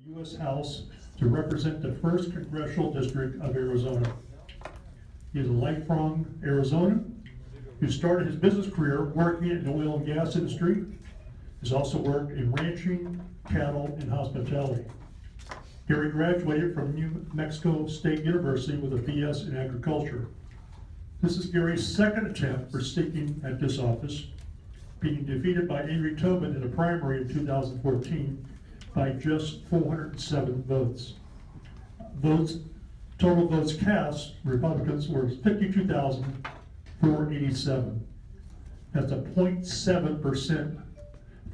U.S. House to represent the 1st Congressional District of Arizona. He is a lifelong Arizonan who started his business career working in the oil and gas industry. He's also worked in ranching, cattle, and hospitality. Gary graduated from New Mexico State University with a BS in agriculture. This is Gary's second attempt for seeking at this office, being defeated by Avery Tobin in the primary in 2014 by just 407 votes. Total votes cast, Republicans were 52,487. That's a 0.7%. In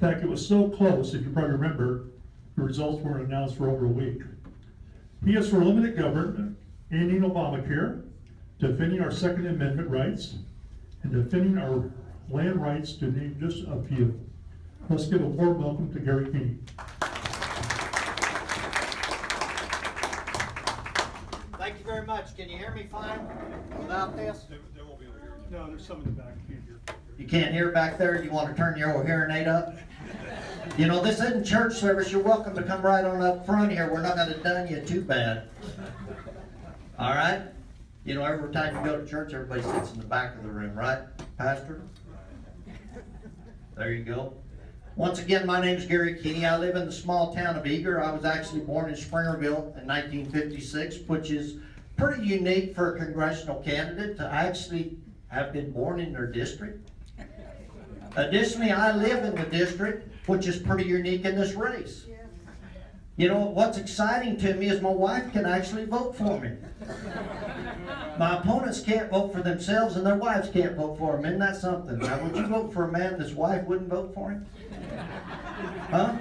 fact, it was so close, if you probably remember, the results weren't announced for over a week. He is for limited government, ending Obamacare, defending our Second Amendment rights, and defending our land rights, to name just a few. Let's give a warm welcome to Gary Kiehne. Thank you very much. Can you hear me fine without this? They won't be able to hear you. No, there's some in the back you can't hear. You can't hear back there? You want to turn your old hearing aid up? You know, this isn't church service. You're welcome to come right on up front here. We're not going to done you too bad. All right? You know, every time you go to church, everybody sits in the back of the room, right, Pastor? There you go. Once again, my name is Gary Kiehne. I live in the small town of Eager. I was actually born in Springerville in 1956, which is pretty unique for a congressional candidate to actually have been born in their district. Additionally, I live in the district, which is pretty unique in this race. You know, what's exciting to me is my wife can actually vote for me. My opponents can't vote for themselves and their wives can't vote for them. Isn't that something? Now, would you vote for a man that's wife wouldn't vote for him? Huh?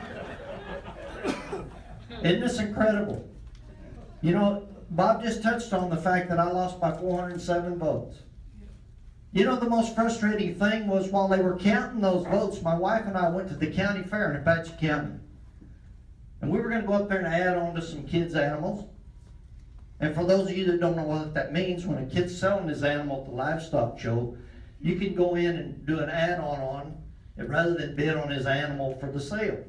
Isn't this incredible? You know, Bob just touched on the fact that I lost by 407 votes. You know, the most frustrating thing was while they were counting those votes, my wife and I went to the county fair in Apache County. And we were going to go up there and add on to some kids' animals. And for those of you that don't know what that means, when a kid's selling his animal at the livestock show, you can go in and do an add-on on it rather than bid on his animal for the sale,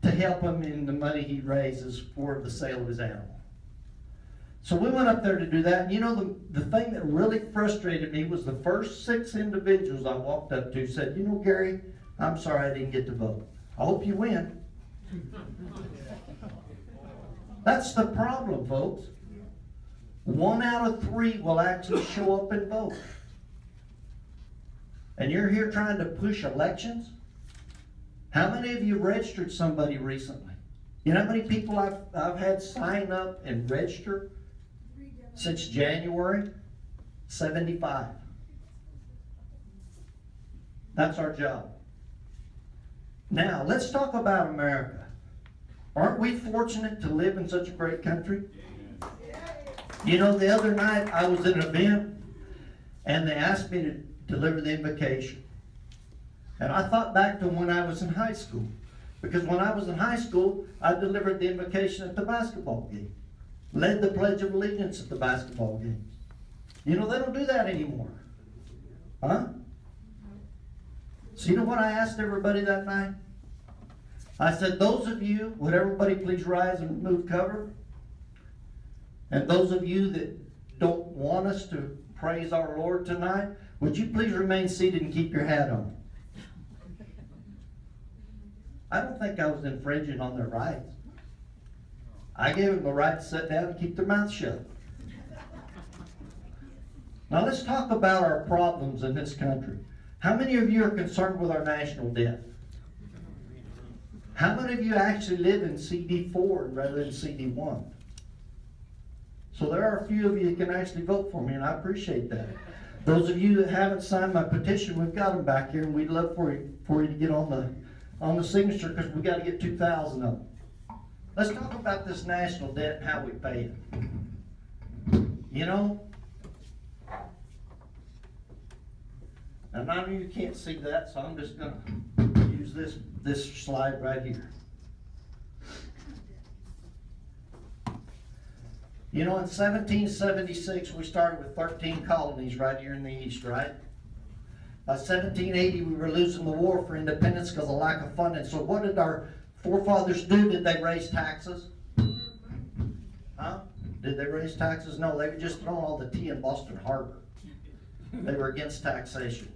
to help him in the money he raises for the sale of his animal. So we went up there to do that, and you know, the thing that really frustrated me was the first 6 individuals I walked up to said, you know, Gary, I'm sorry I didn't get to vote. I hope you win. That's the problem, folks. 1 out of 3 will actually show up and vote. And you're here trying to push elections? How many of you registered somebody recently? You know how many people I've had sign up and register since January? 75. That's our job. Now, let's talk about America. Aren't we fortunate to live in such a great country? You know, the other night I was at an event and they asked me to deliver the invocation. And I thought back to when I was in high school. Because when I was in high school, I delivered the invocation at the basketball game. Led the Pledge of Allegiance at the basketball games. You know, they don't do that anymore. Huh? So you know what I asked everybody that night? I said, those of you, would everybody please rise and remove cover? And those of you that don't want us to praise our Lord tonight, would you please remain seated and keep your hat on? I don't think I was infringing on their rights. I gave them the right to sit down and keep their mouth shut. Now let's talk about our problems in this country. How many of you are concerned with our national debt? How many of you actually live in CD4 rather than CD1? So there are a few of you that can actually vote for me, and I appreciate that. Those of you that haven't signed my petition, we've got them back here, and we'd love for you to get on the signature, because we got to get 2,000 of them. Let's talk about this national debt and how we pay it. You know, and none of you can't see that, so I'm just going to use this slide right here. You know, in 1776, we started with 13 colonies right here in the East, right? By 1780, we were losing the war for independence because of lack of funding. So what did our forefathers do? Did they raise taxes? Huh? Did they raise taxes? No, they were just throwing all the tea in Boston Harbor. They were against taxation.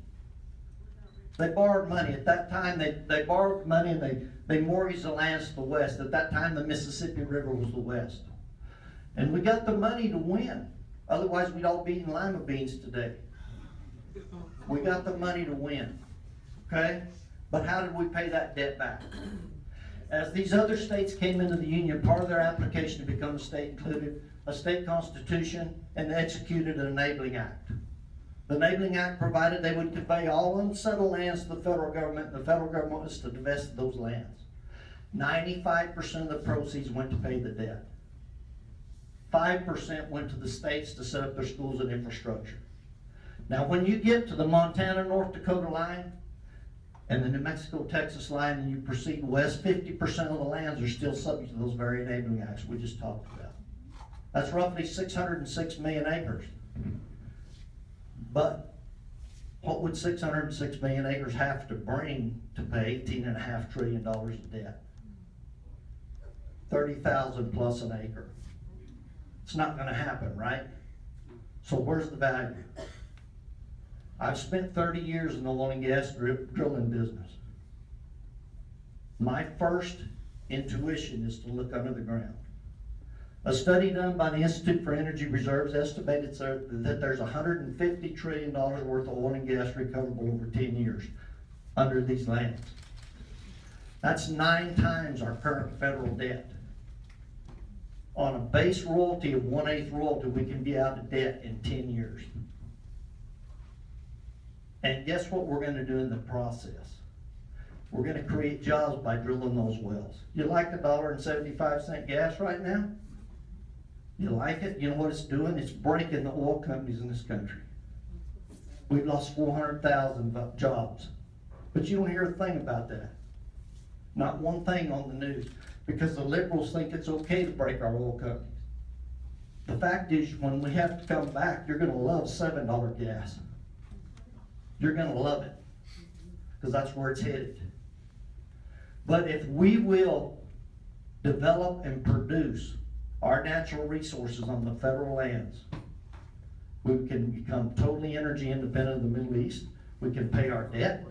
They borrowed money. At that time, they borrowed money and they mortgaged the lands to the west. At that time, the Mississippi River was the west. And we got the money to win. Otherwise, we'd all be eating lima beans today. We got the money to win. Okay? But how did we pay that debt back? As these other states came into the Union, part of their application to become a state included a state constitution and executed an enabling act. The enabling act provided they would convey all unsettled lands to the federal government, and the federal government was to divest of those lands. 95% of the proceeds went to pay the debt. 5% went to the states to set up their schools and infrastructure. Now, when you get to the Montana-North Dakota line and the New Mexico-Texas line and you proceed west, 50% of the lands are still subject to those very enabling acts we just talked about. That's roughly 606 million acres. But what would 606 million acres have to bring to pay $18.5 trillion of debt? 30,000 plus an acre. It's not going to happen, right? So where's the value? I've spent 30 years in the oil and gas drilling business. My first intuition is to look under the ground. A study done by the Institute for Energy Reserves estimated that there's $150 trillion worth of oil and gas recoverable over 10 years under these lands. That's 9 times our current federal debt. On a base royalty of 1/8 royalty, we can be out of debt in 10 years. And guess what we're going to do in the process? We're going to create jobs by drilling those wells. You like $1.75 gas right now? You like it? You know what it's doing? It's breaking the oil companies in this country. We've lost 400,000 jobs. But you don't hear a thing about that. Not one thing on the news. Because the liberals think it's okay to break our oil companies. The fact is, when we have to come back, you're going to love $7 gas. You're going to love it. Because that's where it's headed. But if we will develop and produce our natural resources on the federal lands, we can become totally energy independent of the Middle East. We can pay our debt,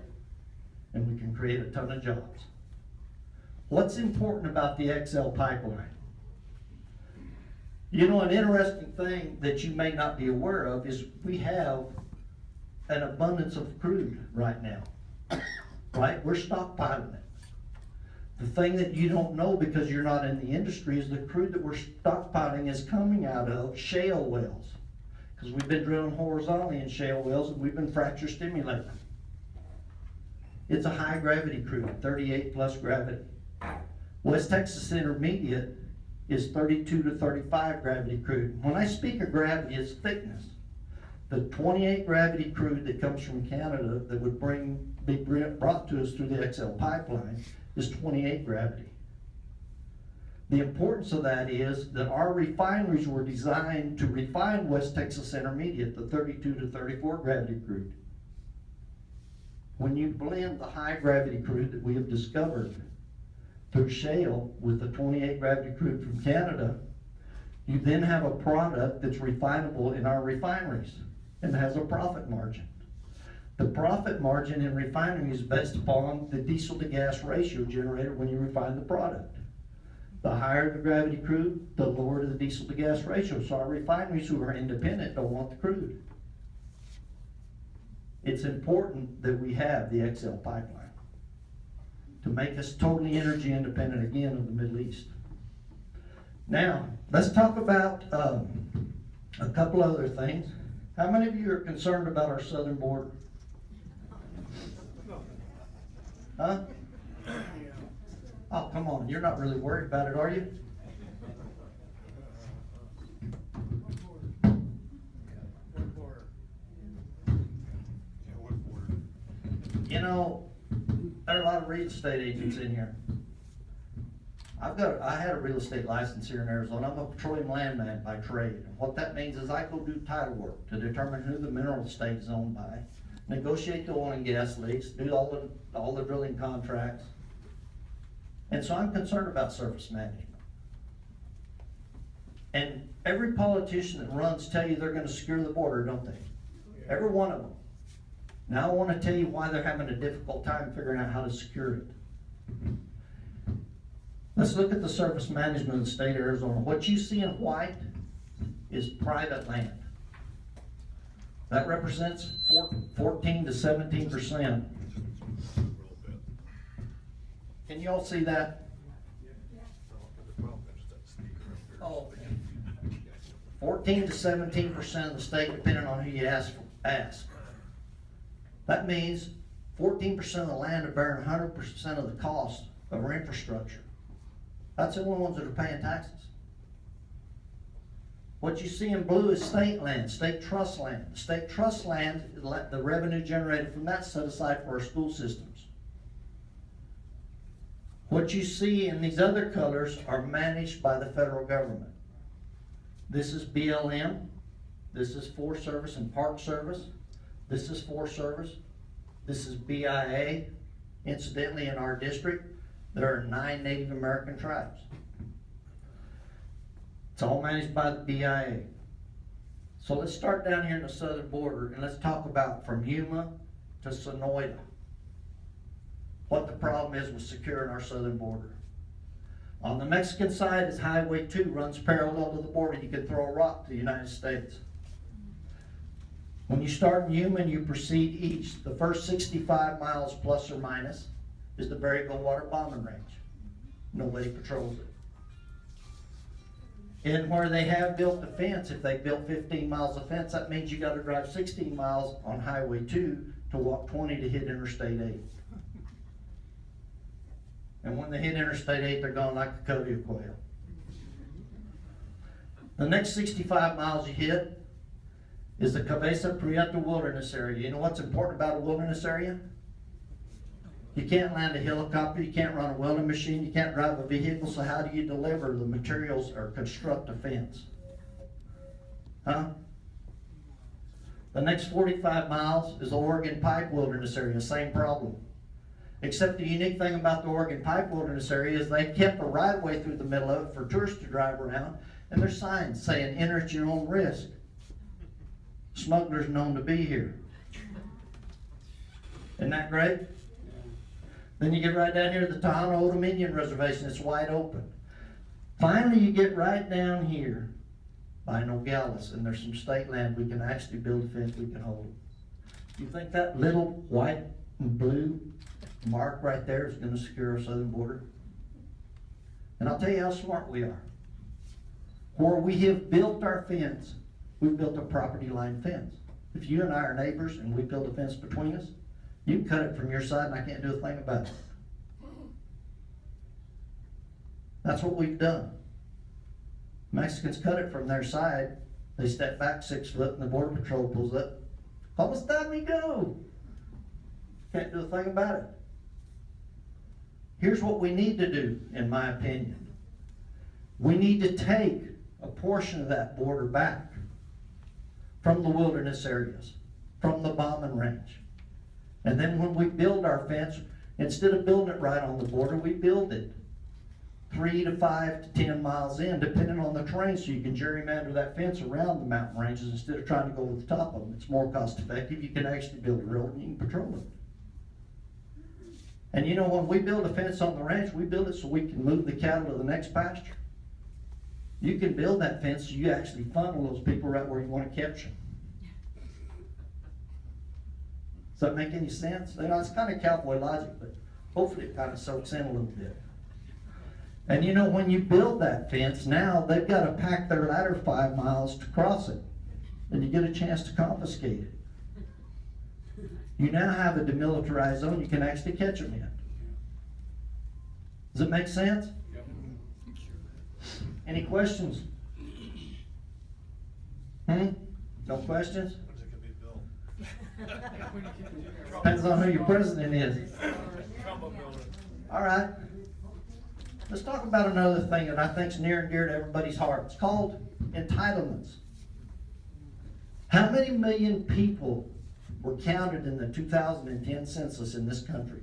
and we can create a ton of jobs. What's important about the XL pipeline? You know, an interesting thing that you may not be aware of is we have an abundance of crude right now. Right? We're stockpiling it. The thing that you don't know because you're not in the industry is the crude that we're stockpiling is coming out of shale wells. Because we've been drilling horizontally in shale wells and we've been fracture stimulating. It's a high gravity crude, 38 plus gravity. West Texas Intermediate is 32 to 35 gravity crude. When I speak of gravity, it's thickness. The 28 gravity crude that comes from Canada that would be brought to us through the XL pipeline is 28 gravity. The importance of that is that our refineries were designed to refine West Texas Intermediate, the 32 to 34 gravity crude. When you blend the high gravity crude that we have discovered through shale with the 28 gravity crude from Canada, you then have a product that's refinable in our refineries and has a profit margin. The profit margin in refining is based upon the diesel to gas ratio generated when you refine the product. The higher the gravity crude, the lower the diesel to gas ratio. So our refineries who are independent don't want the crude. It's important that we have the XL pipeline to make us totally energy independent again of the Middle East. Now, let's talk about a couple other things. How many of you are concerned about our southern border? Huh? Oh, come on, you're not really worried about it, are you? You know, there are a lot of real estate agents in here. I had a real estate license here in Arizona. I'm a petroleum landman by trade. And what that means is I go do title work to determine who the mineral estate is owned by, negotiate the oil and gas lease, do all the drilling contracts. And so I'm concerned about surface management. And every politician that runs tell you they're gonna secure the border, don't they? Every one of them. Now I wanna tell you why they're having a difficult time figuring out how to secure it. Let's look at the surface management of the state of Arizona. What you see in white is private land. That represents 14 to 17%. Can you all see that? Oh, 14 to 17% of the state, depending on who you ask. That means 14% of the land are bearing 100% of the cost of our infrastructure. That's the only ones that are paying taxes. What you see in blue is state land, state trust land. The state trust land, the revenue generated from that set aside for our school systems. What you see in these other colors are managed by the federal government. This is BLM, this is Forest Service and Park Service, this is Forest Service, this is BIA. Incidentally, in our district, there are 9 Native American tribes. It's all managed by the BIA. So let's start down here in the southern border and let's talk about from Yuma to Sonoita. What the problem is with securing our southern border. On the Mexican side is Highway 2, runs parallel to the border. You can throw a rock to the United States. When you start in Yuma and you proceed east, the first 65 miles plus or minus is the Berry Goldwater bombing range. Nobody patrols it. And where they have built the fence, if they built 15 miles of fence, that means you gotta drive 16 miles on Highway 2 to walk 20 to hit Interstate 8. And when they hit Interstate 8, they're gone like a covey of quail. The next 65 miles you hit is the Cabeza Prieta Wilderness Area. You know what's important about a wilderness area? You can't land a helicopter, you can't run a welding machine, you can't drive a vehicle, so how do you deliver the materials or construct a fence? Huh? The next 45 miles is the Oregon Pipe Wilderness Area, same problem. Except the unique thing about the Oregon Pipe Wilderness Area is they kept a right of way through the middle of it for tourists to drive around, and there's signs saying enter at your own risk. Smugglers known to be here. Isn't that great? Then you get right down here to the Tohono O'odham Indian Reservation. It's wide open. Finally, you get right down here by Nogales, and there's some state land. We can actually build a fence. We can hold it. You think that little white and blue mark right there is going to secure our southern border? And I'll tell you how smart we are. Where we have built our fence, we've built a property line fence. If you and I are neighbors and we build a fence between us, you can cut it from your side and I can't do a thing about it. That's what we've done. Mexicans cut it from their side. They step back 6 foot and the border patrol pulls up. Como está, amigo? Can't do a thing about it. Here's what we need to do, in my opinion. We need to take a portion of that border back from the wilderness areas, from the bombing range. And then when we build our fence, instead of building it right on the border, we build it 3 to 5 to 10 miles in, depending on the terrain, so you can gerrymander that fence around the mountain ranges instead of trying to go over the top of them. It's more cost effective. You can actually build a road and you can patrol it. And you know, when we build a fence on the ranch, we build it so we can move the cattle to the next pasture. You can build that fence so you actually funnel those people right where you want to capture them. Does that make any sense? You know, it's kind of cowboy logic, but hopefully it kind of soaks in a little bit. And you know, when you build that fence, now they've got to pack their ladder 5 miles to cross it. And you get a chance to confiscate it. You now have a demilitarized zone you can actually catch them in. Does it make sense? Any questions? No questions? Depends on who your president is. All right. Let's talk about another thing that I think is near and dear to everybody's heart. It's called entitlements. How many million people were counted in the 2010 census in this country?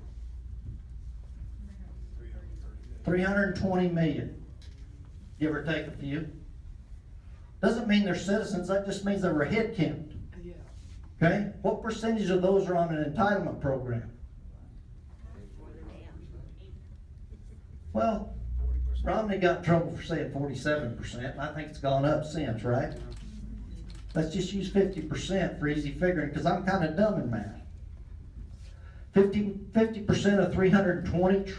320 million, give or take a few. Doesn't mean they're citizens, that just means they were head count. Okay? What percentage of those are on an entitlement program? Well, Romney got in trouble for saying 47%, and I think it's gone up since, right? Let's just use 50% for easy figuring, because I'm kind of dumb in math. 50% of 320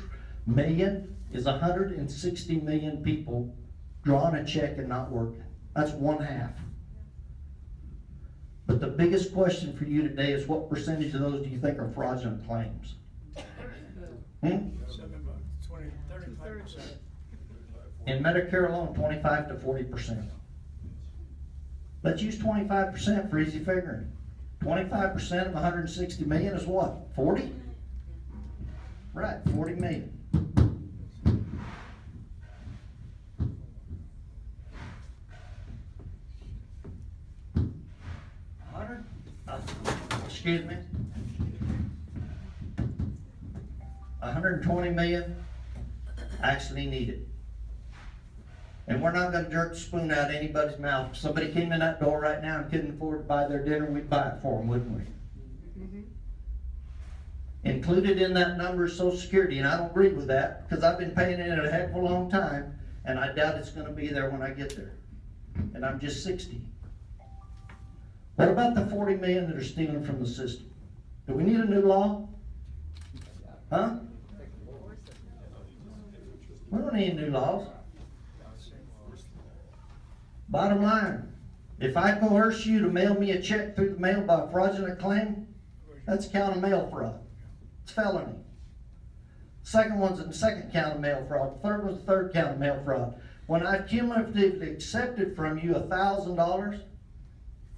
million is 160 million people drawing a check and not working. That's one half. But the biggest question for you today is, what percentage of those do you think are fraudulent claims? 20, 35%. In Medicare alone, 25 to 40%. Let's use 25% for easy figuring. 25% of 160 million is what? 40? Right, 40 million. Excuse me. 120 million actually need it. And we're not going to jerk the spoon out of anybody's mouth. If somebody came in that door right now and couldn't afford to buy their dinner, we'd buy it for them, wouldn't we? Included in that number is Social Security, and I don't agree with that because I've been paying it a heck of a long time, and I doubt it's going to be there when I get there. And I'm just 60. What about the 40 million that are stealing from the system? Do we need a new law? Huh? We don't need new laws. Bottom line, if I coerce you to mail me a check through the mail by a fraudulent claim, that's count of mail fraud. It's felony. Second one's the second count of mail fraud. Third one's the third count of mail fraud. When I cumulatively accepted from you $1,000,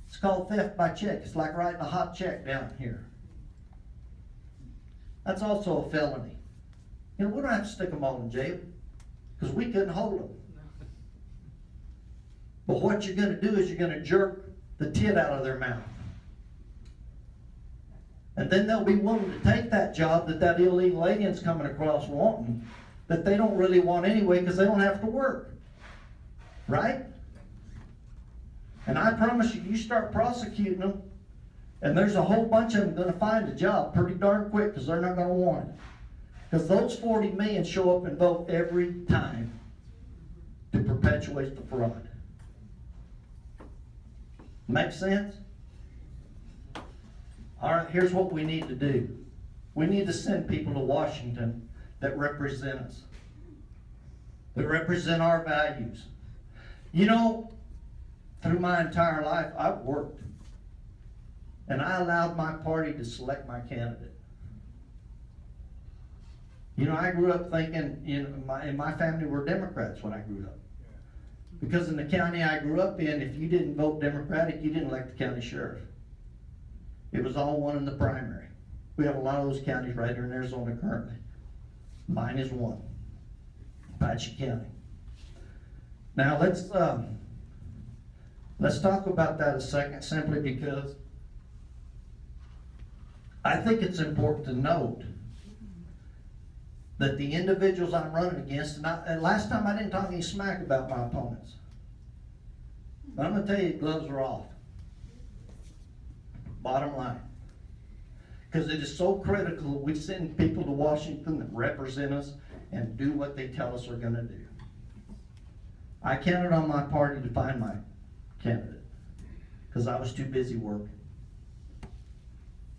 it's called theft by check. It's like writing a hot check down here. That's also a felony. You know, we don't have to stick them all in jail because we couldn't hold them. But what you're going to do is you're going to jerk the tit out of their mouth. And then they'll be willing to take that job that illegal alien's coming across wanting, that they don't really want anyway because they don't have to work. Right? And I promise you, you start prosecuting them, and there's a whole bunch of them going to find a job pretty darn quick because they're not going to want it. Because those 40 million show up and vote every time to perpetuate the fraud. Make sense? All right, here's what we need to do. We need to send people to Washington that represent us, that represent our values. You know, through my entire life, I've worked, and I allowed my party to select my candidate. You know, I grew up thinking, in my family were Democrats when I grew up. Because in the county I grew up in, if you didn't vote Democratic, you didn't elect the county sheriff. It was all one in the primary. We have a lot of those counties right here in Arizona currently. Mine is one, Apache County. Now let's talk about that a second, simply because I think it's important to note that the individuals I'm running against, and last time I didn't talk any smack about my opponents. But I'm going to tell you, gloves are off. Bottom line. Because it is so critical that we send people to Washington that represent us and do what they tell us they're going to do. I counted on my party to find my candidate because I was too busy working.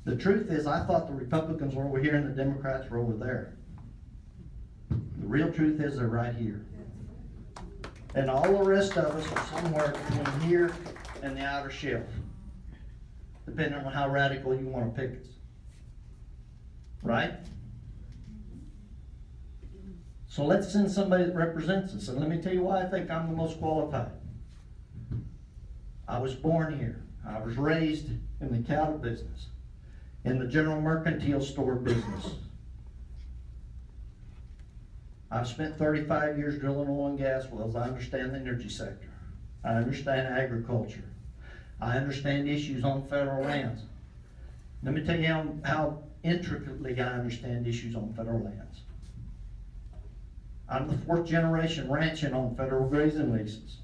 The truth is, I thought the Republicans were over here and the Democrats were over there. The real truth is they're right here. And all the rest of us are somewhere between here and the outer shelf, depending on how radical you want to pick us. Right? So let's send somebody that represents us. And let me tell you why I think I'm the most qualified. I was born here. I was raised in the cattle business, in the general mercantile store business. I've spent 35 years drilling oil and gas wells. I understand the energy sector. I understand agriculture. I understand issues on federal lands. Let me tell you how intricately I understand issues on federal lands. I'm the 4th generation ranching on federal grazing leases.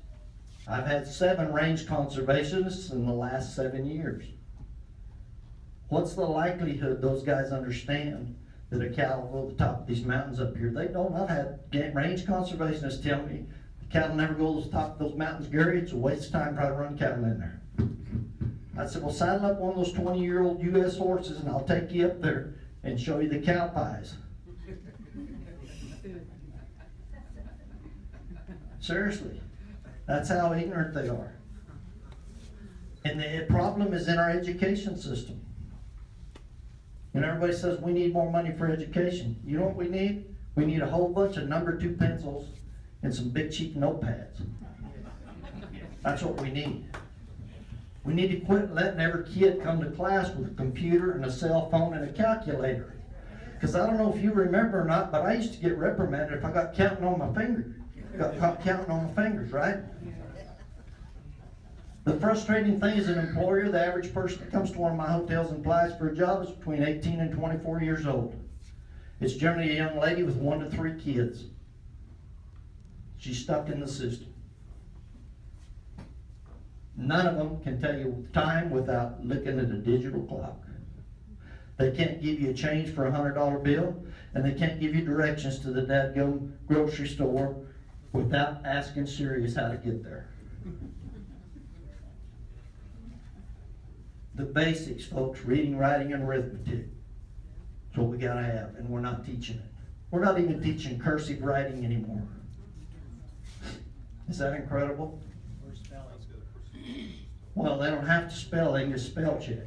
I've had 7 range conservationists in the last 7 years. What's the likelihood those guys understand that a cow will go to the top of these mountains up here? They don't. I've had range conservationists tell me the cattle never go to the top of those mountains, Gary. It's a waste of time trying to run cattle in there. I said, well, saddle up one of those 20-year-old U.S. horses and I'll take you up there and show you the cow pies. Seriously, that's how ignorant they are. And the problem is in our education system. And everybody says we need more money for education. You know what we need? We need a whole bunch of number 2 pencils and some big cheap notepads. That's what we need. We need to quit letting every kid come to class with a computer and a cell phone and a calculator. Because I don't know if you remember or not, but I used to get reprimanded if I got counting on my fingers. Got caught counting on my fingers, right? The frustrating thing as an employer, the average person that comes to one of my hotels and applies for a job is between 18 and 24 years old. It's generally a young lady with 1 to 3 kids. She's stuck in the system. None of them can tell you time without looking at a digital clock. They can't give you a change for a $100 bill, and they can't give you directions to the dadgum grocery store without asking Sirius how to get there. The basics, folks, reading, writing, and arithmetic. That's what we gotta have, and we're not teaching it. We're not even teaching cursive writing anymore. Is that incredible? Well, they don't have to spell, they can just spell check.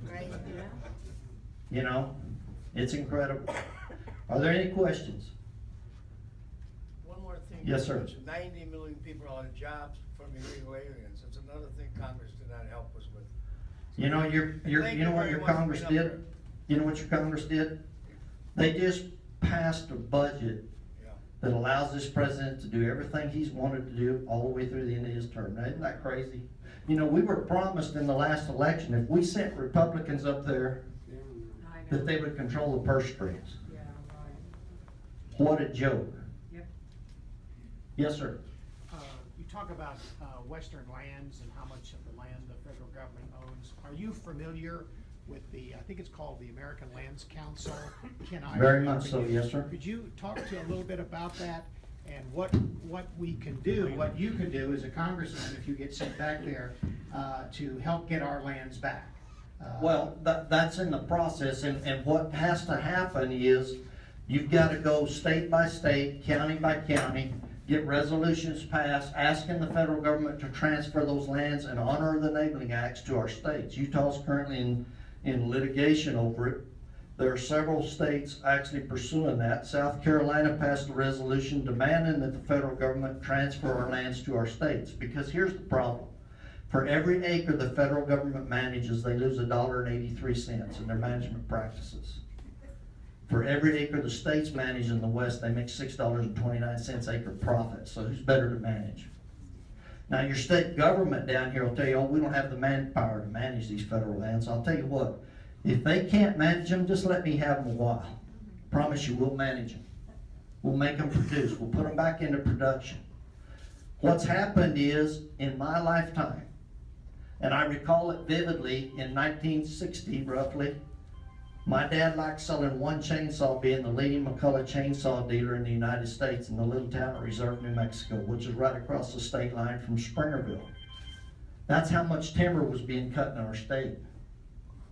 Right, yeah. You know, it's incredible. Are there any questions? One more thing. Yes, sir. 90 million people are on jobs from illegal aliens. That's another thing Congress did not help us with. You know, Thank you know you what very your much for Congress being up did? there. You know what your Congress did? They just passed a budget Yeah. that allows this president to do everything he's wanted to do all the way through the end of his term. Now, isn't that crazy? You know, we were promised in the last election, if we sent Republicans up there, that they would control the purse strings. Yeah, right. What a joke. Yep. Yes, sir. You talk about western lands and how much of the land the federal government owns. Are you familiar with I think it's called the American Lands Council? Very much so, yes, sir. Could you talk to a little bit about that and what we can do, what you can do as a congressman if you get sent back there to help get our lands back? Well, that's in the process, and what has to happen is you've got to go state by state, county by county, get resolutions passed asking the federal government to transfer those lands and honor the enabling acts to our states. Utah's currently in litigation over it. There are several states actually pursuing that. South Carolina passed a resolution demanding that the federal government transfer our lands to our states, because here's the problem. For every acre the federal government manages, they lose $1.83 in their management practices. For every acre the states manage in the West, they make $6.29 acre profit. So who's better to manage? Now your state government down here will tell you, oh, we don't have the manpower to manage these federal lands. I'll tell you what, if they can't manage them, just let me have them a while. Promise you, we'll manage them. We'll make them produce. We'll put them back into production. What's happened is, in my lifetime, and I recall it vividly, in 1960 roughly, my dad liked selling one chainsaw, being the leading McCullough chainsaw dealer in the United States in the little town of Reserve, New Mexico, which is right across the state line from Springerville. That's how much timber was being cut in our state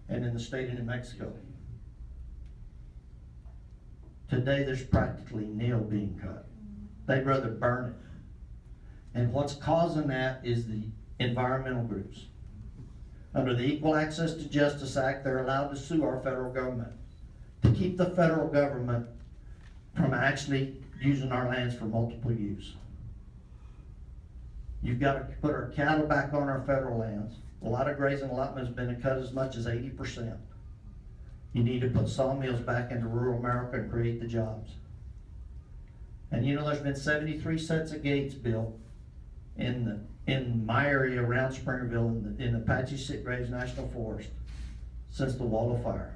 and in the state of New Mexico. Today there's practically nil being cut. They'd rather burn it. And what's causing that is the environmental groups. Under the Equal Access to Justice Act, they're allowed to sue our federal government to keep the federal government from actually using our lands for multiple use. You've got to put our cattle back on our federal lands. A lot of grazing allotments have been cut as much as 80%. You need to put sawmills back into rural America and create the jobs. And you know, there's been 73 sets of gates built in my area around Springerville in the Apache Sitgraves National Forest since the Wall of Fire,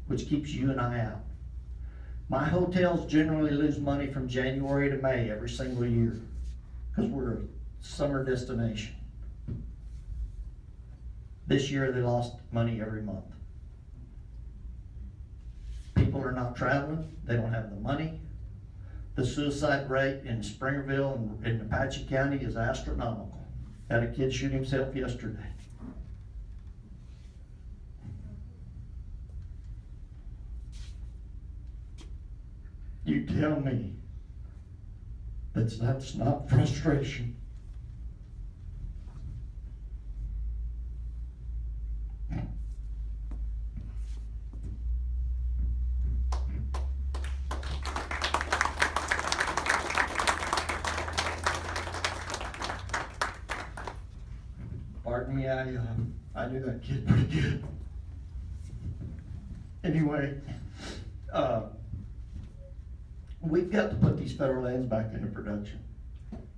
which keeps you and I out. My hotels generally lose money from January to May every single year, because we're a summer destination. This year they lost money every month. People are not traveling, they don't have the money. The suicide rate in Springerville and in Apache County is astronomical. Had a kid shoot himself yesterday. You tell me that's not frustration. Pardon me, I knew that kid pretty good. Anyway, we've got to put these federal lands back into production.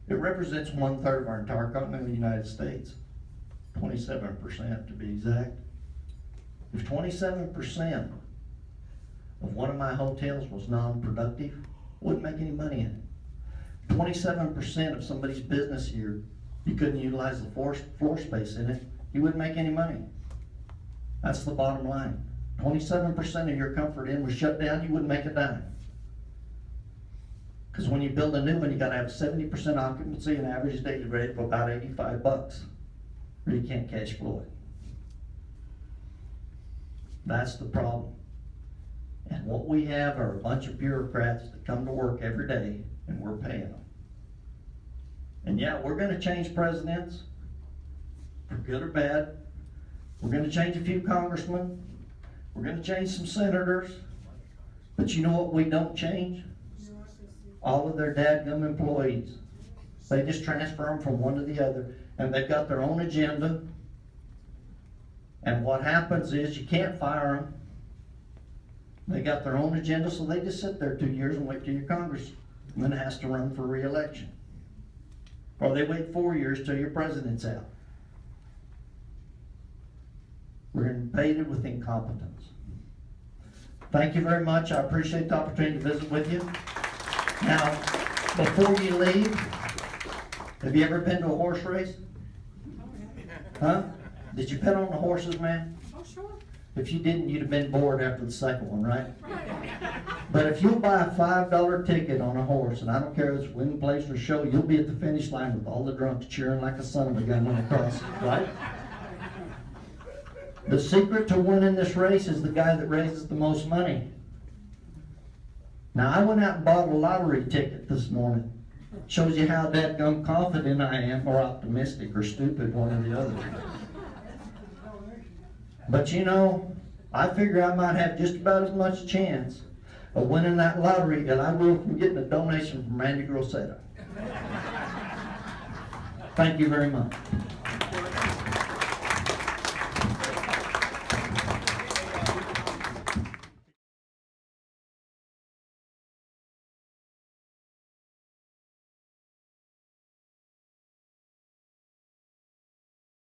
It represents 1/3 of our entire continental United States, 27% to be exact. If 27% of one of my hotels was non-productive, wouldn't make any money in it. 27% of somebody's business here, you couldn't utilize the floor space in it, you wouldn't make any money. That's the bottom line. 27% of your Comfort Inn was shut down, you wouldn't make a dime. Because when you build a new one, you gotta have 70% occupancy and average daily rate of about $85, or you can't cash flow it. That's the problem. And what we have are a bunch of bureaucrats that come to work every day, and we're paying them. And yeah, we're gonna change presidents, for good or bad. We're gonna change a few congressmen. We're gonna change some senators. But you know what we don't change? All of their dadgum employees. They just transfer them from one to the other, and they've got their own agenda. And what happens is you can't fire them. They got their own agenda, so they just sit there 2 years and wait till your congressman has to run for re-election. Or they wait 4 years till your president's out. We're invaded with incompetence. Thank you very much. I appreciate the opportunity to visit with you. Now, before you leave, have you ever been to a horse race? Huh? Did you bet on the horses, man? Oh, sure. If you didn't, you'd have been bored after the second one, right? But if you'll buy a $5 ticket on a horse, and I don't care if it's win, place, or show, you'll be at the finish line with all the drunks cheering like a son of a gun when it crosses, right? The secret to winning this race is the guy that raises the most money. Now, I went out and bought a lottery ticket this morning. Shows you how dadgum confident I am, or optimistic, or stupid, one or the other. But you know, I figure I might have just about as much chance of winning that lottery as I will from getting a donation from Randy Grosseto. Thank you very much.